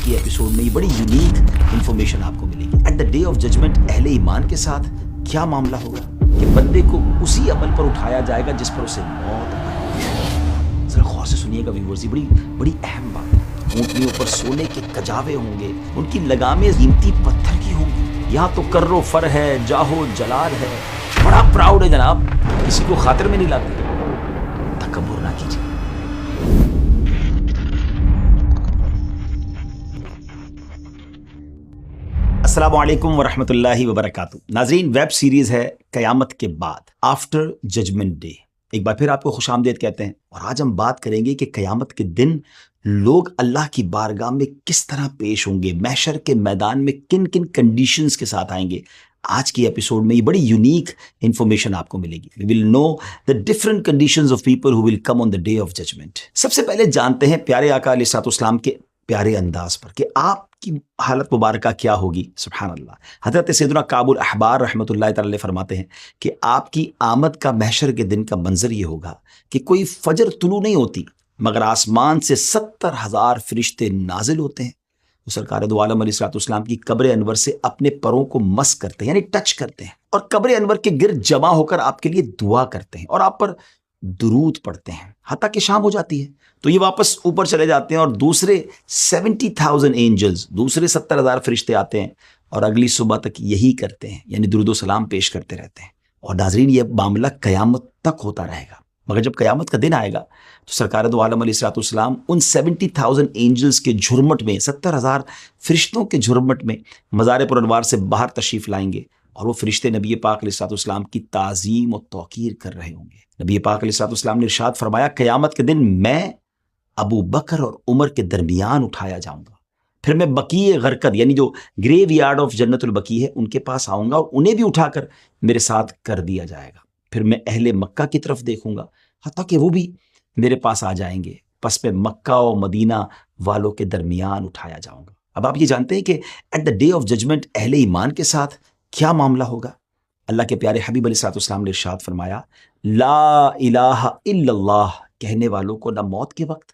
کی ایپیسوڈ میں یہ بڑی یونیک انفارمیشن آپ کو ملے گی. At the day of judgment اہل ایمان کے ساتھ کیا معاملہ ہوگا کہ بندے کو اسی عمل پر اٹھایا جائے گا جس پر اسے موت آئی. ذرا غور سے سنیے گا ویورز، یہ بڑی اہم بات ہے. اونٹنیوں پر سونے کے کجاوے ہوں گے، ان کی لگامیں قیمتی پتھر کی ہوں گی. یہاں تو کر و فر ہے، جاہو جلال ہے. بڑا پراؤڈ ہے جناب، کسی کو خاطر میں نہیں لاتے. تکبر نہ کیجیے. السلام علیکم ورحمۃ اللہ وبرکاتہ. ناظرین، ویب سیریز ہے قیامت کے بعد، آفٹر ججمنٹ ڈے. ایک بار پھر آپ کو خوش آمدید کہتے ہیں، اور آج ہم بات کریں گے کہ قیامت کے دن لوگ اللہ کی بارگاہ میں کس طرح پیش ہوں گے، محشر کے میدان میں کن کن کنڈیشنز کے ساتھ آئیں گے. آج کی ایپیسوڈ میں یہ بڑی یونیک انفارمیشن آپ کو ملے گی. We will know the different conditions of people who will come on the day of judgment. سب سے پہلے جانتے ہیں پیارے آقا علیہ الصلوۃ والسلام کے پیارے انداز پر کہ آپ کی حالت مبارکہ کیا ہوگی. سبحان اللہ. حضرت سیدنا کعب الاحبار رحمۃ اللہ تعالی علیہ فرماتے ہیں کہ آپ کی آمد کا محشر کے دن کا منظر یہ ہوگا کہ کوئی فجر طلوع نہیں ہوتی مگر آسمان سے 70,000 فرشتے نازل ہوتے ہیں. وہ سرکار دو عالم علیہ الصلوۃ والسلام کی قبر انور سے اپنے پروں کو مس کرتے ہیں، یعنی ٹچ کرتے ہیں، اور قبر انور کے گرد جمع ہو کر آپ کے لیے دعا کرتے ہیں اور آپ پر درود پڑھتے ہیں حتیٰ کہ شام ہو جاتی ہے. تو یہ واپس اوپر چلے جاتے ہیں اور دوسرے 70,000 اینجلز، دوسرے 70,000 فرشتے آتے ہیں اور اگلی صبح تک یہی کرتے ہیں، یعنی درود و سلام پیش کرتے رہتے ہیں. اور ناظرین، یہ معاملہ قیامت تک ہوتا رہے گا. مگر جب قیامت کا دن آئے گا تو سرکار دو عالم علیہ الصلوۃ والسلام ان 70,000 اینجلز کے جھرمٹ میں، 70,000 فرشتوں کے جھرمٹ میں مزار پرانوار سے باہر تشریف لائیں گے، اور وہ فرشتے نبی پاک علیہ الصلوۃ والسلام کی تعظیم و توقیر کر رہے ہوں گے. نبی پاک علیہ الصلوۃ والسلام نے ارشاد فرمایا، قیامت کے دن میں ابو بکر اور عمر کے درمیان اٹھایا جاؤں گا، پھر میں بقیع غرقد، یعنی جو گریو یارڈ آف جنت البقیع ہے، ان کے پاس آؤں گا اور انہیں بھی اٹھا کر میرے ساتھ کر دیا جائے گا. پھر میں اہل مکہ کی طرف دیکھوں گا حتیٰ کہ وہ بھی میرے پاس آ جائیں گے، پس میں مکہ و مدینہ والوں کے درمیان اٹھایا جاؤں گا. اب آپ یہ جانتے ہیں کہ at the day of judgment اہل ایمان کے ساتھ کیا معاملہ ہوگا. اللہ کے پیارے حبیب علیہ الصلوۃ والسلام نے ارشاد فرمایا، لا الہ الا اللہ کہنے والوں کو نہ موت کے وقت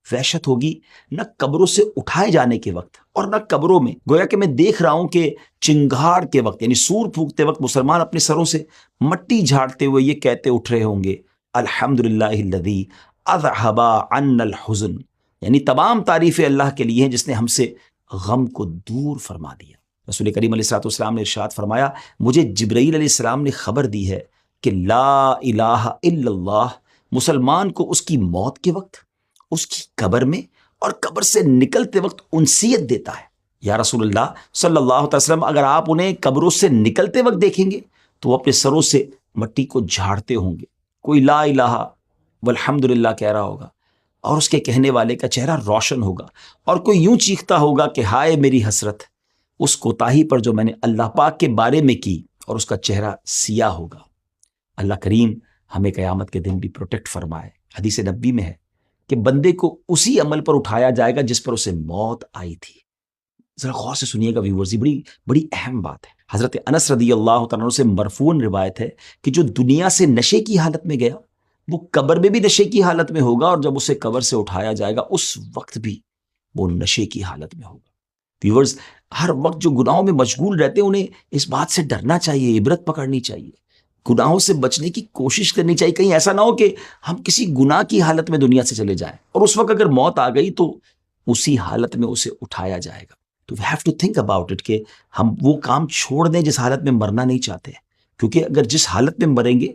وحشت ہوگی، نہ قبروں سے اٹھائے جانے کے وقت، اور نہ قبروں میں. گویا کہ میں دیکھ رہا ہوں کہ چنگھاڑ کے وقت، یعنی سور پھونکتے وقت مسلمان اپنے سروں سے مٹی جھاڑتے ہوئے یہ کہتے اٹھ رہے ہوں گے، الحمدللہ الذی اذھب عنا الحزن، یعنی تمام تعریفیں اللہ کے لیے ہیں جس نے ہم سے غم کو دور فرما دیا. رسول کریم علیہ الصلوۃ والسلام نے ارشاد فرمایا، مجھے جبرائیل علیہ السلام نے خبر دی ہے کہ لا الہ الا اللہ مسلمان کو اس کی موت کے وقت، اس کی قبر میں اور قبر سے نکلتے وقت انسیت دیتا ہے. یا رسول اللہ صلی اللہ علیہ وسلم، اگر آپ انہیں قبروں سے نکلتے وقت دیکھیں گے تو وہ اپنے سروں سے مٹی کو جھاڑتے ہوں گے. کوئی لا الہ والحمدللہ کہہ رہا ہوگا اور اس کے کہنے والے کا چہرہ روشن ہوگا، اور کوئی یوں چیختا ہوگا کہ ہائے میری حسرت اس کوتاہی پر جو میں نے اللہ پاک کے بارے میں کی، اور اس کا چہرہ سیاہ ہوگا. اللہ کریم ہمیں قیامت کے دن بھی پروٹیکٹ فرمائے. حدیث نبی میں ہے کہ بندے کو اسی عمل پر اٹھایا جائے گا جس پر اسے موت آئی تھی. ذرا غور سے سنیے گا ویورز، بڑی اہم بات ہے. حضرت انس رضی اللہ تعالیٰ عنہ سے مرفوعاً روایت ہے کہ جو دنیا سے نشے کی حالت میں گیا وہ قبر میں بھی نشے کی حالت میں ہوگا، اور جب اسے قبر سے اٹھایا جائے گا اس وقت بھی وہ نشے کی حالت میں ہوگا. ویورز، ہر وقت جو گناہوں میں مشغول رہتے ہیں انہیں اس بات سے ڈرنا چاہیے، عبرت پکڑنی چاہیے، گناہوں سے بچنے کی کوشش کرنی چاہیے. کہیں ایسا نہ ہو کہ ہم کسی گناہ کی حالت میں دنیا سے چلے جائیں اور اس وقت اگر موت آ گئی تو اسی حالت میں اسے اٹھایا جائے گا. تو we have to think about it کہ ہم وہ کام چھوڑ دیں جس حالت میں مرنا نہیں چاہتے، کیونکہ اگر جس حالت میں مریں گے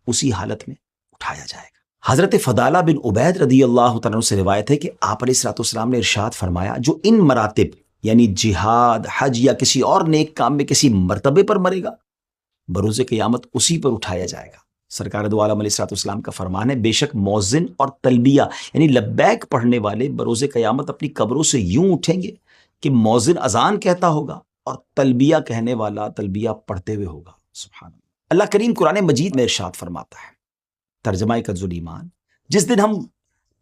اسی حالت میں اٹھایا جائے گا. حضرت فضالہ بن عبید رضی اللہ تعالیٰ عنہ سے روایت ہے کہ آپ علیہ الصلوۃ والسلام نے ارشاد فرمایا، جو ان مراتب یعنی جہاد، حج یا کسی اور نیک کام میں کسی مرتبے پر مرے گا، بروز قیامت اسی پر اٹھایا جائے گا. سرکار دو عالم علیہ الصلوۃ والسلام کا فرمان ہے، بے شک مؤذن اور تلبیہ یعنی لبیک پڑھنے والے بروز قیامت اپنی قبروں سے یوں اٹھیں گے کہ مؤذن اذان کہتا ہوگا اور تلبیہ کہنے والا تلبیہ پڑھتے ہوئے ہوگا. سبحان اللہ. اللہ کریم قرآن مجید میں ارشاد فرماتا ہے، ترجمہ کنز الایمان، جس دن ہم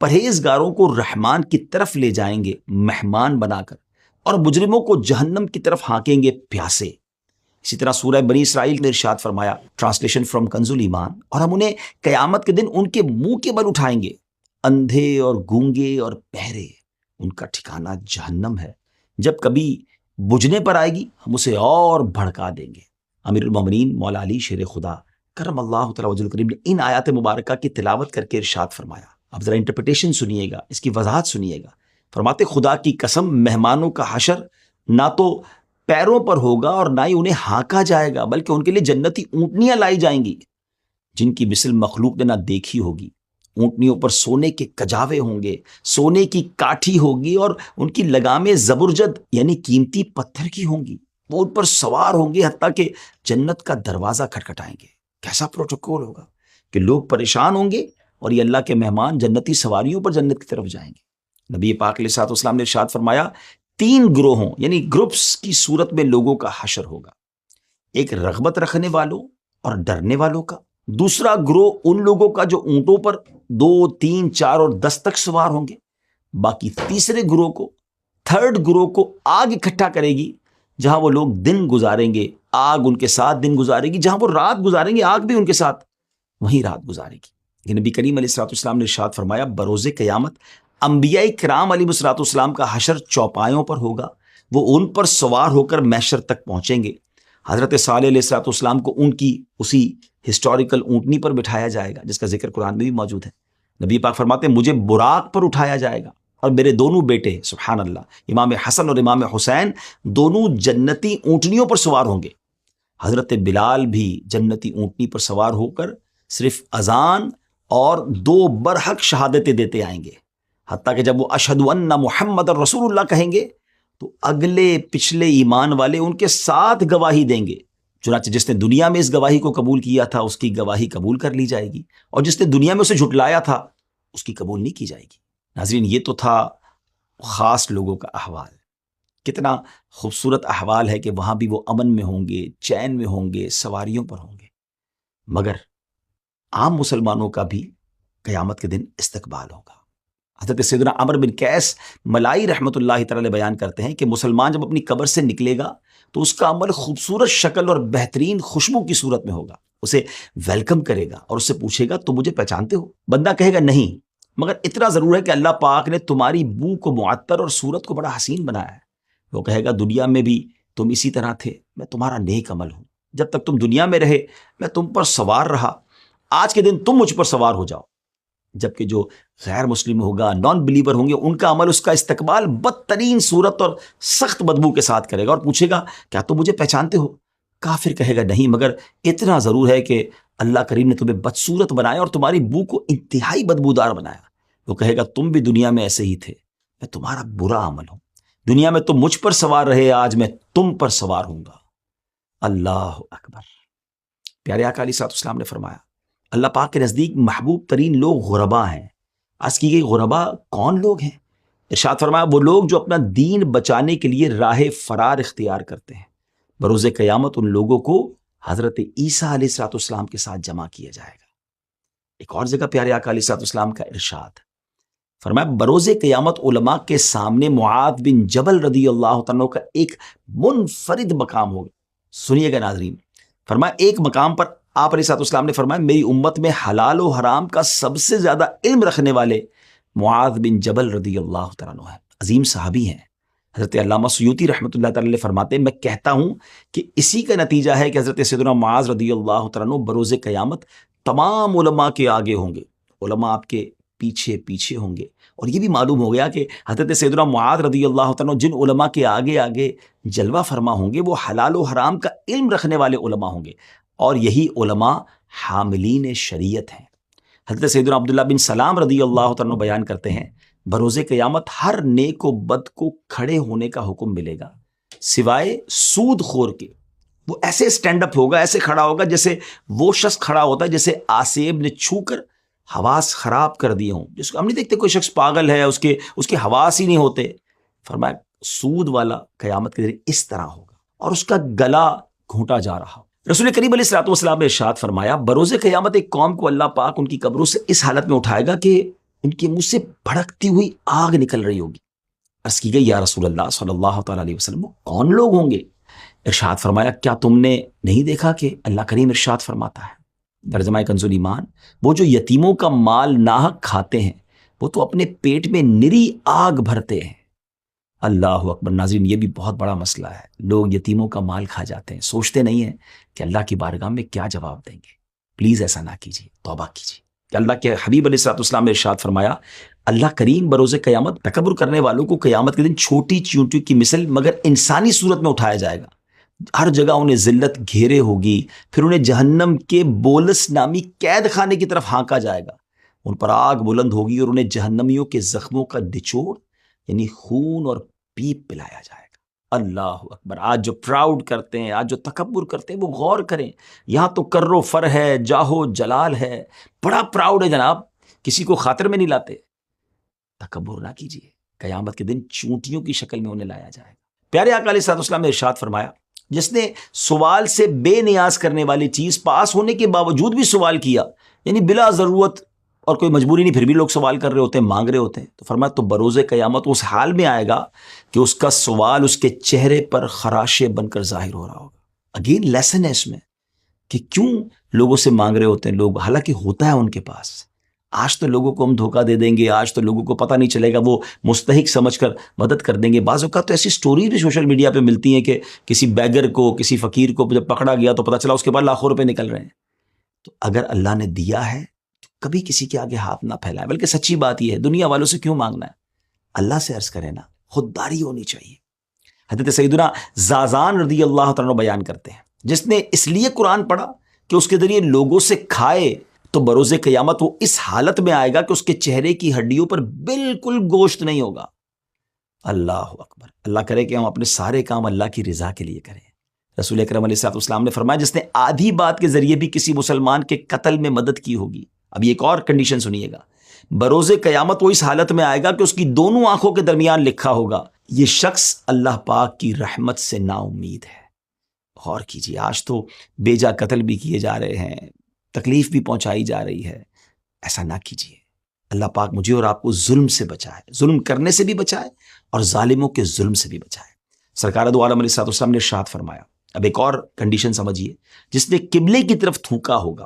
پرہیزگاروں کو رحمان کی طرف لے جائیں گے مہمان بنا کر، اور مجرموں کو جہنم کی طرف ہانکیں گے پیاسے. اسی طرح سورہ بنی اسرائیل میں ارشاد فرمایا، ٹرانسلیشن فرام کنز الایمان، اور ہم انہیں قیامت کے دن ان کے منہ کے بل اٹھائیں گے، اندھے اور گونگے اور بہرے ان کا ٹھکانہ جہنم ہے، جب کبھی بجھنے پر آئے گی ہم اسے اور بھڑکا دیں گے۔ امیر المومنین مولا علی شیر خدا کرم اللہ تعالی وجہ الکریم نے ان آیات مبارکہ کی تلاوت کر کے ارشاد فرمایا۔ اب ذرا انٹرپریٹیشن سنیے گا، اس کی وضاحت سنیے گا۔ فرماتے خدا کی قسم مہمانوں کا حشر نہ تو پیروں پر ہوگا اور نہ ہی انہیں ہانکا جائے گا، بلکہ ان کے لیے جنتی اونٹنیاں لائی جائیں گی جن کی مثل مخلوق نے نہ دیکھی ہوگی۔ اونٹنیوں پر سونے کے کجاوے ہوں گے، سونے کی کاٹھی ہوگی اور ان کی لگامیں زبرجد یعنی قیمتی پتھر کی ہوں گی۔ وہ ان پر سوار ہوں گے حتیٰ کہ جنت کا دروازہ کھٹکھٹائیں گے۔ کیسا پروٹوکول ہوگا کہ لوگ پریشان ہوں گے اور یہ اللہ کے مہمان جنتی سواریوں پر جنت کی طرف جائیں گے۔ نبی پاک علیہ الصلوۃ والسلام نے ارشاد فرمایا 3 گروہوں یعنی گروپس کی صورت میں لوگوں کا حشر ہوگا۔ ایک رغبت رکھنے والوں اور ڈرنے والوں کا، دوسرا گروہ ان لوگوں کا جو اونٹوں پر 2، 3، 4 اور 10 تک سوار ہوں گے، باقی تیسرے گروہ کو، تھرڈ گروہ کو آگ اکٹھا کرے گی جہاں وہ لوگ دن گزاریں گے، آگ ان کے ساتھ دن گزارے گی، جہاں وہ رات گزاریں گے آگ بھی ان کے ساتھ وہیں رات گزارے گی۔ یہ نبی کریم علیہ الصلوۃ والسلام نے ارشاد فرمایا بروز قیامت انبیاء کرام علیہ الصلوۃ والسلام کا حشر چوپایوں پر ہوگا، وہ ان پر سوار ہو کر محشر تک پہنچیں گے۔ حضرت صالح علیہ الصلوۃ والسلام کو ان کی اسی ہسٹوریکل اونٹنی پر بٹھایا جائے گا جس کا ذکر قرآن میں بھی موجود ہے۔ نبی پاک فرماتے ہیں مجھے براق پر اٹھایا جائے گا اور میرے دونوں بیٹے سبحان اللہ امام حسن اور امام حسین دونوں جنتی اونٹنیوں پر سوار ہوں گے۔ حضرت بلال بھی جنتی اونٹنی پر سوار ہو کر صرف اذان اور 2 برحق شہادتیں دیتے آئیں گے، حتیٰ کہ جب وہ اشہد ان محمد رسول اللہ کہیں گے تو اگلے پچھلے ایمان والے ان کے ساتھ گواہی دیں گے۔ چنانچہ جس نے دنیا میں اس گواہی کو قبول کیا تھا اس کی گواہی قبول کر لی جائے گی، اور جس نے دنیا میں اسے جھٹلایا تھا اس کی قبول نہیں کی جائے گی۔ ناظرین یہ تو تھا خاص لوگوں کا احوال، کتنا خوبصورت احوال ہے کہ وہاں بھی وہ امن میں ہوں گے، چین میں ہوں گے، سواریوں پر ہوں گے۔ مگر عام مسلمانوں کا بھی قیامت کے دن استقبال ہوگا۔ حضرت سیدنا عمرو بن قیس ملائی رحمۃ اللہ تعالی بیان کرتے ہیں کہ مسلمان جب اپنی قبر سے نکلے گا تو اس کا عمل خوبصورت شکل اور بہترین خوشبو کی صورت میں ہوگا، اسے ویلکم کرے گا اور اس سے پوچھے گا تم مجھے پہچانتے ہو؟ بندہ کہے گا نہیں، مگر اتنا ضرور ہے کہ اللہ پاک نے تمہاری بو کو معطر اور صورت کو بڑا حسین بنایا ہے۔ وہ کہے گا دنیا میں بھی تم اسی طرح تھے، میں تمہارا نیک عمل ہوں، جب تک تم دنیا میں رہے میں تم پر سوار رہا، آج کے دن تم مجھ پر سوار ہو جاؤ۔ جبکہ جو غیر مسلم ہوگا، نان بلیور ہوں گے، ان کا عمل اس کا استقبال بدترین صورت اور سخت بدبو کے ساتھ کرے گا اور پوچھے گا کیا تم مجھے پہچانتے ہو؟ کافر کہے گا نہیں، مگر اتنا ضرور ہے کہ اللہ کریم نے تمہیں بدصورت بنایا اور تمہاری بو کو انتہائی بدبودار بنایا۔ وہ کہے گا تم بھی دنیا میں ایسے ہی تھے، میں تمہارا برا عمل ہوں، دنیا میں تم مجھ پر سوار رہے، آج میں تم پر سوار ہوں گا۔ اللہ اکبر۔ پیارے آقا علیہ الصلوۃ والسلام نے فرمایا اللہ پاک کے نزدیک محبوب ترین لوگ غربا ہیں۔ عرض کی گئی غربا کون لوگ ہیں؟ ارشاد فرمایا وہ لوگ جو اپنا دین بچانے کے لیے راہ فرار اختیار کرتے ہیں۔ بروز قیامت ان لوگوں کو حضرت عیسیٰ علیہ الصلوۃ والسلام کے ساتھ جمع کیا جائے گا۔ ایک اور جگہ پیارے آقا علیہ الصلوۃ والسلام کا ارشاد فرمایا بروز قیامت علماء کے سامنے معاذ بن جبل رضی اللہ تعالیٰ عنہ کا ایک منفرد مقام ہوگا۔ سنیے گا ناظرین، فرمایا ایک مقام پر آپ علیہ الصلوۃ والسلام نے فرمایا میری امت میں حلال و حرام کا سب سے زیادہ علم رکھنے والے معاذ بن جبل رضی اللہ تعالیٰ عنہ ہیں، عظیم صحابی ہیں۔ حضرت علامہ سیوطی رحمۃ اللہ تعالی علیہ فرماتے ہیں میں کہتا ہوں کہ اسی کا نتیجہ ہے کہ حضرت سیدنا معاذ رضی اللہ تعالیٰ عنہ بروز قیامت تمام علماء کے آگے ہوں گے، علماء آپ کے پیچھے پیچھے ہوں گے۔ اور یہ بھی معلوم ہو گیا کہ حضرت سیدنا معاذ رضی اللہ تعالیٰ عنہ جن علماء کے آگے آگے جلوہ فرما ہوں گے وہ حلال و حرام کا علم رکھنے والے علماء ہوں گے، اور یہی علماء حاملین شریعت ہیں۔ حضرت سیدنا عبداللہ بن سلام رضی اللہ تعالیٰ عنہ بیان کرتے ہیں بروز قیامت ہر نیک و بد کو کھڑے ہونے کا حکم ملے گا سوائے سود خور کے۔ وہ ایسے سٹینڈ اپ ہوگا، ایسے کھڑا ہوگا جیسے وہ شخص کھڑا ہوتا ہے جسے آسیب نے چھو کر حواس خراب کر دیے ہوں، جس کو ہم نہیں دیکھتے کوئی شخص پاگل ہے اس کے حواس ہی نہیں ہوتے۔ فرمایا سود والا قیامت کے دن اس طرح ہوگا اور اس کا گلا گھونٹا جا رہا ہو۔ رسول کریم علیہ الصلوۃ والسلام نے ارشاد فرمایا بروز قیامت ایک قوم کو اللہ پاک ان کی قبروں سے اس حالت میں اٹھائے گا کہ ان کے منہ سے بھڑکتی ہوئی آگ نکل رہی ہوگی۔ عرض کی گئی یا رسول اللہ صلی اللہ تعالیٰ علیہ وسلم وہ کون لوگ ہوں گے؟ ارشاد فرمایا کیا تم نے نہیں دیکھا کہ اللہ کریم ارشاد فرماتا ہے ترجمہ کنز ایمان وہ جو یتیموں کا مال ناحق کھاتے ہیں وہ تو اپنے پیٹ میں نری آگ بھرتے ہیں، اللہ اکبر. ناظرین یہ بھی بہت بڑا مسئلہ ہے. لوگ یتیموں کا مال کھا جاتے ہیں, سوچتے نہیں ہیں کہ اللہ کی بارگاہ میں کیا جواب دیں گے. پلیز ایسا نہ کیجیے, توبہ کیجیے. کہ اللہ کے حبیب علیہ الصلوۃ والسلام نے ارشاد فرمایا, اللہ کریم بروز قیامت تکبر کرنے والوں کو قیامت کے دن چھوٹی چیونٹیوں کی مثل مگر انسانی صورت میں اٹھایا جائے گا. ہر جگہ انہیں ذلت گھیرے ہوگی, پھر انہیں جہنم کے بولس نامی قید خانے کی طرف ہانکا جائے گا. ان پر آگ بلند ہوگی اور انہیں جہنمیوں کے زخموں کا نچوڑ یعنی خون اور پیپ پلایا جائے گا. اللہ اکبر. آج جو پراؤڈ کرتے ہیں, آج جو تکبر کرتے ہیں, وہ غور کریں. یہاں تو کر و فر ہے, جاہو جلال ہے, بڑا پراؤڈ ہے جناب, کسی کو خاطر میں نہیں لاتے. تکبر نہ کیجیے, قیامت کے دن چونٹیوں کی شکل میں انہیں لایا جائے گا. پیارے آقا علیہ الصلوۃ والسلام نے ارشاد فرمایا, جس نے سوال سے بے نیاز کرنے والی چیز پاس ہونے کے باوجود بھی سوال کیا, یعنی بلا ضرورت اور کوئی مجبوری نہیں, پھر بھی لوگ سوال کر رہے ہوتے ہیں, مانگ رہے ہوتے ہیں, تو فرمایا تو بروز قیامت اس حال میں آئے گا کہ اس کا سوال اس کے چہرے پر خراشے بن کر ظاہر ہو رہا ہوگا. اگین لیسن ہے اس میں کہ کیوں لوگوں سے مانگ رہے ہوتے ہیں لوگ, حالانکہ ہوتا ہے ان کے پاس. آج تو لوگوں کو ہم دھوکہ دے دیں گے, آج تو لوگوں کو پتہ نہیں چلے گا, وہ مستحق سمجھ کر مدد کر دیں گے. بعض اوقات تو ایسی سٹوری بھی سوشل میڈیا پہ ملتی ہیں کہ کسی بیگر کو, کسی فقیر کو جب پکڑا گیا تو پتہ چلا اس کے بعد لاکھوں روپے نکل رہے ہیں. تو اگر اللہ نے دیا ہے تو کبھی کسی کے آگے ہاتھ نہ پھیلائے, بلکہ سچی بات یہ ہے, دنیا والوں سے کیوں مانگنا ہے, اللہ سے عرض کریں نا. خودداری ہونی چاہیے. حضرت سیدنا زازان رضی اللہ تعالیٰ عنہ بیان کرتے ہیں, جس نے اس لیے قرآن پڑھا کہ اس کے ذریعے لوگوں سے کھائے تو بروز قیامت وہ اس حالت میں آئے گا کہ اس کے چہرے کی ہڈیوں پر بالکل گوشت نہیں ہوگا. اللہ اکبر. اللہ کرے کہ ہم اپنے سارے کام اللہ کی رضا کے لیے کریں. رسول اکرم علیہ الصلوۃ والسلام نے فرمایا, جس نے آدھی بات کے ذریعے بھی کسی مسلمان کے قتل میں مدد کی ہوگی. اب یہ ایک اور کنڈیشن سنیے گا, بروز قیامت وہ اس حالت میں آئے گا کہ اس کی دونوں آنکھوں کے درمیان لکھا ہوگا, یہ شخص اللہ پاک کی رحمت سے نا امید ہے. غور کیجیے, آج تو بیجا قتل بھی کیے جا رہے ہیں, تکلیف بھی پہنچائی جا رہی ہے. ایسا نہ کیجیے. اللہ پاک مجھے اور آپ کو ظلم سے بچائے, ظلم کرنے سے بھی بچائے اور ظالموں کے ظلم سے بھی بچائے. سرکار دو عالم علیہ الصلوۃ والسلام نے ارشاد فرمایا, اب ایک اور کنڈیشن سمجھیے, جس نے قبلے کی طرف تھوکا ہوگا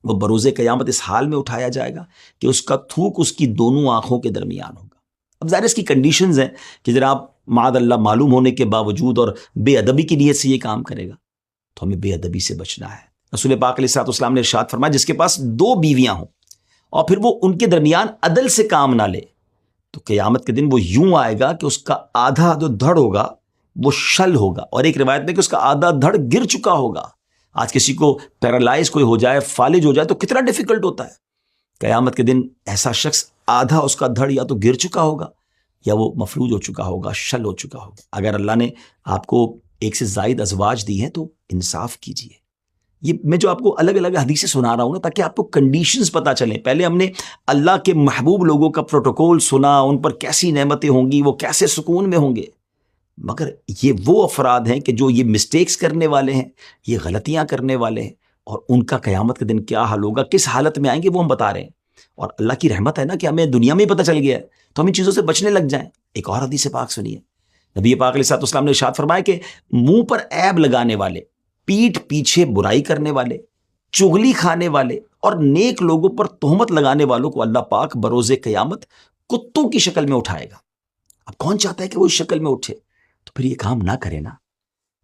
وہ بروز قیامت اس حال میں اٹھایا جائے گا کہ اس کا تھوک اس کی دونوں آنکھوں کے درمیان ہوگا. اب ظاہر اس کی کنڈیشنز ہیں کہ جناب معاذ اللہ معلوم ہونے کے باوجود اور بے ادبی کی نیت سے یہ کام کرے گا, تو ہمیں بے ادبی سے بچنا ہے. رسول پاک علیہ الصلوۃ والسلام نے ارشاد فرمایا, جس کے پاس 2 بیویاں ہوں اور پھر وہ ان کے درمیان عدل سے کام نہ لے, تو قیامت کے دن وہ یوں آئے گا کہ اس کا آدھا جو دھڑ ہوگا وہ شل ہوگا, اور ایک روایت میں کہ اس کا آدھا دھڑ گر چکا ہوگا. آج کسی کو پیرالائز کوئی ہو جائے, فالج ہو جائے تو کتنا ڈیفیکلٹ ہوتا ہے. قیامت کے دن ایسا شخص آدھا اس کا دھڑ یا تو گر چکا ہوگا یا وہ مفلوج ہو چکا ہوگا, شل ہو چکا ہوگا. اگر اللہ نے آپ کو ایک سے زائد ازواج دی ہیں تو انصاف کیجیے. یہ میں جو آپ کو الگ الگ حدیثیں سنا رہا ہوں نا, تاکہ آپ کو کنڈیشنز پتہ چلیں. پہلے ہم نے اللہ کے محبوب لوگوں کا پروٹوکول سنا, ان پر کیسی نعمتیں ہوں گی, وہ کیسے سکون میں ہوں گے. مگر یہ وہ افراد ہیں کہ جو یہ مسٹیکس کرنے والے ہیں, یہ غلطیاں کرنے والے ہیں, اور ان کا قیامت کے دن کیا حال ہوگا, کس حالت میں آئیں گے, وہ ہم بتا رہے ہیں. اور اللہ کی رحمت ہے نا کہ ہمیں دنیا میں ہی پتہ چل گیا ہے, تو ہم ان چیزوں سے بچنے لگ جائیں. ایک اور حدیث پاک سنیے. نبی پاک علیہ الصلوۃ والسلام نے ارشاد فرمایا کہ منہ پر عیب لگانے والے, پیٹھ پیچھے برائی کرنے والے, چغلی کھانے والے اور نیک لوگوں پر تہمت لگانے والوں کو اللہ پاک بروز قیامت کتوں کی شکل میں اٹھائے گا. اب کون چاہتا ہے کہ وہ اس شکل میں اٹھے, تو پھر یہ کام نہ کرے نا.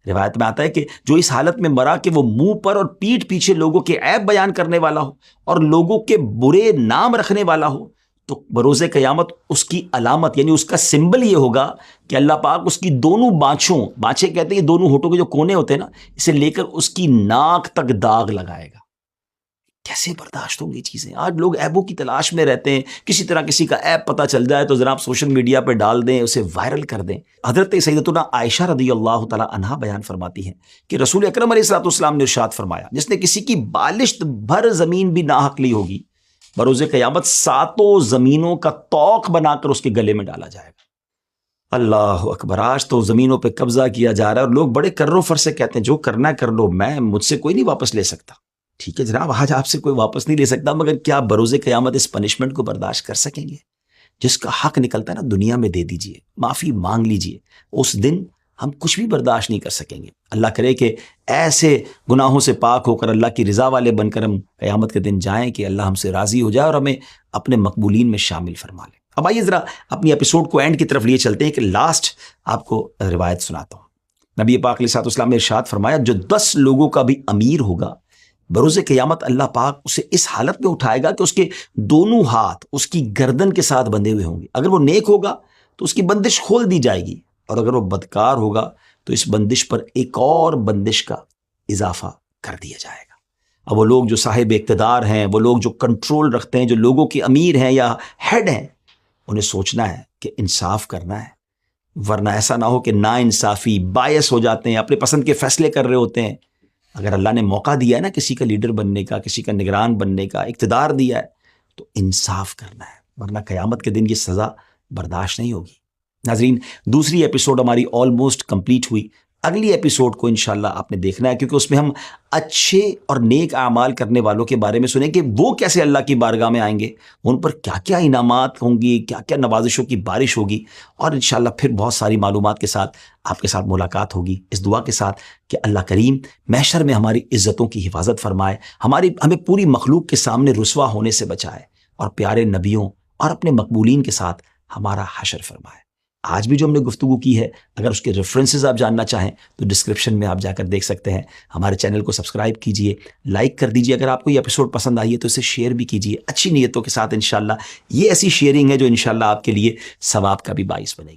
روایت میں آتا ہے کہ جو اس حالت میں مرا کہ وہ منہ پر اور پیٹھ پیچھے لوگوں کے عیب بیان کرنے والا ہو اور لوگوں کے برے نام رکھنے والا ہو, تو بروز قیامت اس کی علامت یعنی اس کا سمبل یہ ہوگا کہ اللہ پاک اس کی دونوں بانچیں کہتے ہیں, یہ دونوں ہونٹوں کے جو کونے ہوتے ہیں نا, اسے لے کر اس کی ناک تک داغ لگائے گا. کیسے برداشت ہوں گی چیزیں. آج لوگ عیبوں کی تلاش میں رہتے ہیں, کسی طرح کسی کا عیب پتہ چل جائے تو جناب سوشل میڈیا پہ ڈال دیں, اسے وائرل کر دیں. حضرت سیدتنا عائشہ رضی اللہ تعالی عنہا بیان فرماتی ہیں کہ رسول اکرم علیہ الصلوۃ والسلام نے ارشاد فرمایا, جس نے کسی کی بالشت بھر زمین بھی ناحق لی ہوگی, بروز قیامت 7 زمینوں کا طوق بنا کر اس کے گلے میں ڈالا جائے گا. اللہ اکبر. آج تو زمینوں پہ قبضہ کیا جا رہا ہے اور لوگ بڑے کرو فر سے کہتے ہیں جو کرنا ہے کر لو, مجھ سے کوئی نہیں واپس لے سکتا. ٹھیک ہے جناب, آج آپ سے کوئی واپس نہیں لے سکتا, مگر کیا بروز قیامت اس پنشمنٹ کو برداشت کر سکیں گے؟ جس کا حق نکلتا ہے نا دنیا میں دے دیجئے, معافی مانگ لیجئے. اس دن ہم کچھ بھی برداشت نہیں کر سکیں گے. اللہ کرے کہ ایسے گناہوں سے پاک ہو کر اللہ کی رضا والے بن کر ہم قیامت کے دن جائیں کہ اللہ ہم سے راضی ہو جائے اور ہمیں اپنے مقبولین میں شامل فرما لے. اب آئیے ذرا اپنی ایپیسوڈ کو اینڈ کی طرف لیے چلتے ہیں کہ لاسٹ آپ کو روایت سناتا ہوں. نبی پاک علیہ السلام نے ارشاد فرمایا جو 10 لوگوں کا بھی امیر ہوگا بروز قیامت اللہ پاک اسے اس حالت میں اٹھائے گا کہ اس کے دونوں ہاتھ اس کی گردن کے ساتھ بندھے ہوئے ہوں گے. اگر وہ نیک ہوگا تو اس کی بندش کھول دی جائے گی، اور اگر وہ بدکار ہوگا تو اس بندش پر ایک اور بندش کا اضافہ کر دیا جائے گا. اب وہ لوگ جو صاحب اقتدار ہیں، وہ لوگ جو کنٹرول رکھتے ہیں، جو لوگوں کے امیر ہیں یا ہیڈ ہیں، انہیں سوچنا ہے کہ انصاف کرنا ہے، ورنہ ایسا نہ ہو کہ نا انصافی بائس ہو جاتے ہیں، اپنے پسند کے فیصلے کر رہے ہوتے ہیں. اگر اللہ نے موقع دیا ہے نا کسی کا لیڈر بننے کا، کسی کا نگران بننے کا، اقتدار دیا ہے، تو انصاف کرنا ہے، ورنہ قیامت کے دن یہ سزا برداشت نہیں ہوگی. ناظرین، دوسری ایپیسوڈ ہماری آلموسٹ کمپلیٹ ہوئی. اگلی ایپیسوڈ کو انشاءاللہ آپ نے دیکھنا ہے، کیونکہ اس میں ہم اچھے اور نیک اعمال کرنے والوں کے بارے میں سنیں کہ وہ کیسے اللہ کی بارگاہ میں آئیں گے، ان پر کیا کیا انعامات ہوں گی، کیا کیا نوازشوں کی بارش ہوگی، اور انشاءاللہ پھر بہت ساری معلومات کے ساتھ آپ کے ساتھ ملاقات ہوگی، اس دعا کے ساتھ کہ اللہ کریم محشر میں ہماری عزتوں کی حفاظت فرمائے، ہمیں پوری مخلوق کے سامنے رسوا ہونے سے بچائے، اور پیارے نبیوں اور اپنے مقبولین کے ساتھ ہمارا حشر فرمائے. آج بھی جو ہم نے گفتگو کی ہے، اگر اس کے ریفرنسز آپ جاننا چاہیں تو ڈسکرپشن میں آپ جا کر دیکھ سکتے ہیں. ہمارے چینل کو سبسکرائب کیجئے، لائک کر دیجئے، اگر آپ کو یہ ایپیسوڈ پسند آئی ہے تو اسے شیئر بھی کیجئے اچھی نیتوں کے ساتھ. انشاءاللہ یہ ایسی شیئرنگ ہے جو انشاءاللہ آپ کے لیے ثواب کا بھی باعث بنے گی.